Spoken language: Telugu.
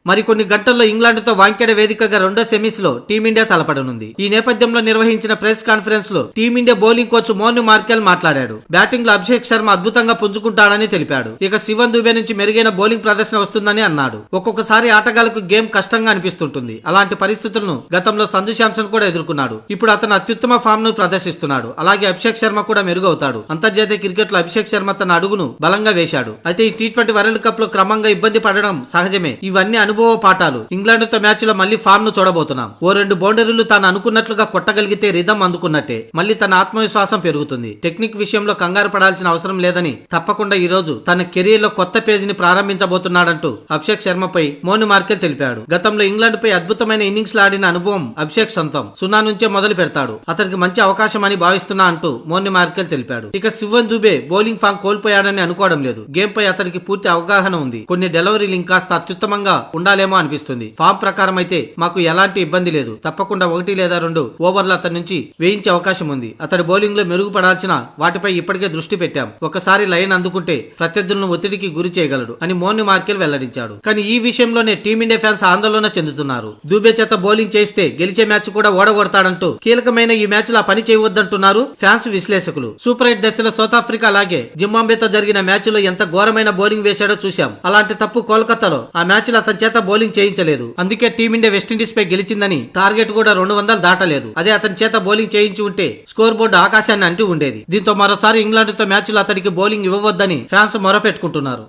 మరికొన్ని గంటల్లో ఇంగ్లాండ్తో వాంకెడ వేదికగా రెండో సెమీస్ లో టీమిండియా తలపడనుంది. ఈ నేపథ్యంలో నిర్వహించిన ప్రెస్ కాన్ఫరెన్స్ లో team India bowling coach Monu Merkel మాట్లాడాడు. బ్యాటింగ్ లో అభిషేక్ శర్మ అద్భుతంగా పుంజుకుంటాడని తెలిపాడు. ఇక శివన్ దుబే నుంచి మెరుగైన బౌలింగ్ ప్రదర్శన వస్తుందని అన్నాడు. ఒక్కొక్కసారి ఆటగాళ్లకు గేమ్ కష్టంగా అనిపిస్తుంటుంది. అలాంటి పరిస్థితులను గతంలో సంజు శాంసన్ కూడా ఎదుర్కొన్నాడు. ఇప్పుడు అతను అత్యుత్తమ ఫామ్ ను ప్రదర్శిస్తున్నాడు. అలాగే అభిషేక్ శర్మ కూడా మెరుగవుతాడు. అంతర్జాతీయ క్రికెట్ లో అభిషేక్ శర్మ తన అడుగును బలంగా వేశాడు. అయితే ఈ టీ20 వరల్డ్ కప్ లో క్రమంగా ఇబ్బంది పడడం సహజమే. ఇవన్నీ అనుభవ పాఠాలు. ఇంగ్లాండ్ తో మ్యాచ్ లో మళ్లీ ఫామ్ ను చూడబోతున్నాం. ఓ 2 బౌండరీలు తాను అనుకున్నట్లుగా కొట్టగలిగితే రిధం అందుకున్నట్టే. మళ్లీ తన ఆత్మవిశ్వాసం పెరుగుతుంది. టెక్నిక్ విషయంలో కంగారు పడాల్సిన అవసరం లేదని తప్పకుండా ఈ రోజు తన కెరీర్ లో కొత్త పేజీని ప్రారంభించబోతున్నాడంటూ అభిషేక్ శర్మపై మోను మార్కెల్ తెలిపాడు. గతంలో ఇంగ్లాండ్ పై అద్భుతమైన ఇన్నింగ్స్ ఆడిన అనుభవం అభిషేక్ సొంతం. 0 నుంచే మొదలు పెడతాడు. అతనికి మంచి అవకాశం అని భావిస్తున్నా అంటూ మోను మార్కెల్ తెలిపాడు. ఇక శివన్ దుబే బౌలింగ్ ఫామ్ కోల్పోయాడని అనుకోవడం లేదు. గేమ్ పై అతనికి పూర్తి అవగాహన ఉంది. కొన్ని డెలివరీలు ఇంకాస్త అత్యుత్తమంగా ఉండాలేమో అనిపిస్తుంది. ఫామ్ ప్రకారం అయితే మాకు ఎలాంటి ఇబ్బంది లేదు. తప్పకుండా 1 లేదా 2 ఓవర్లు అతని నుంచి వేయించే అవకాశం ఉంది. అతడి బౌలింగ్ లో మెరుగుపడాల్సిన వాటిపై ఇప్పటికే దృష్టి పెట్టాం. ఒకసారి లైన్ అందుకుంటే ప్రత్యర్థులను ఒత్తిడికి గురి చేయగలడు అని మోను మార్కెల్ వెల్లడించాడు. కానీ ఈ విషయంలోనే టీమిండియా ఫ్యాన్స్ ఆందోళన చెందుతున్నారు. దుబే చేత బౌలింగ్ చేస్తే గెలిచే మ్యాచ్ కూడా ఓడగొడతాడంటూ కీలకమైన ఈ మ్యాచ్ లో ఆ పని చేయవద్దంటున్నారు ఫ్యాన్స్ విశ్లేషకులు. సూపర్ 8 దశలో సౌత్ ఆఫ్రికా అలాగే జింబాబ్వేతో జరిగిన మ్యాచ్ లో ఎంత ఘోరమైన బౌలింగ్ వేశాడో చూశాం. అలాంటి తప్పు కోల్కతాలో ఆ మ్యాచ్ లో అతని చేత బౌలింగ్ చేయించలేదు. అందుకే టీమిండియా వెస్టిండీస్ పై గెలిచిందని. టార్గెట్ కూడా 200 దాటలేదు. అదే అతని చేత బౌలింగ్ చేయించి ఉంటే స్కోర్ బోర్డు ఆకాశాన్ని అంటూ ఉండేది. దీంతో మరోసారి ఇంగ్లాండ్ తో మ్యాచ్ లో అతడికి బౌలింగ్ ఇవ్వవద్దని ఫ్యాన్స్ మొరపెట్టుకుంటున్నారు.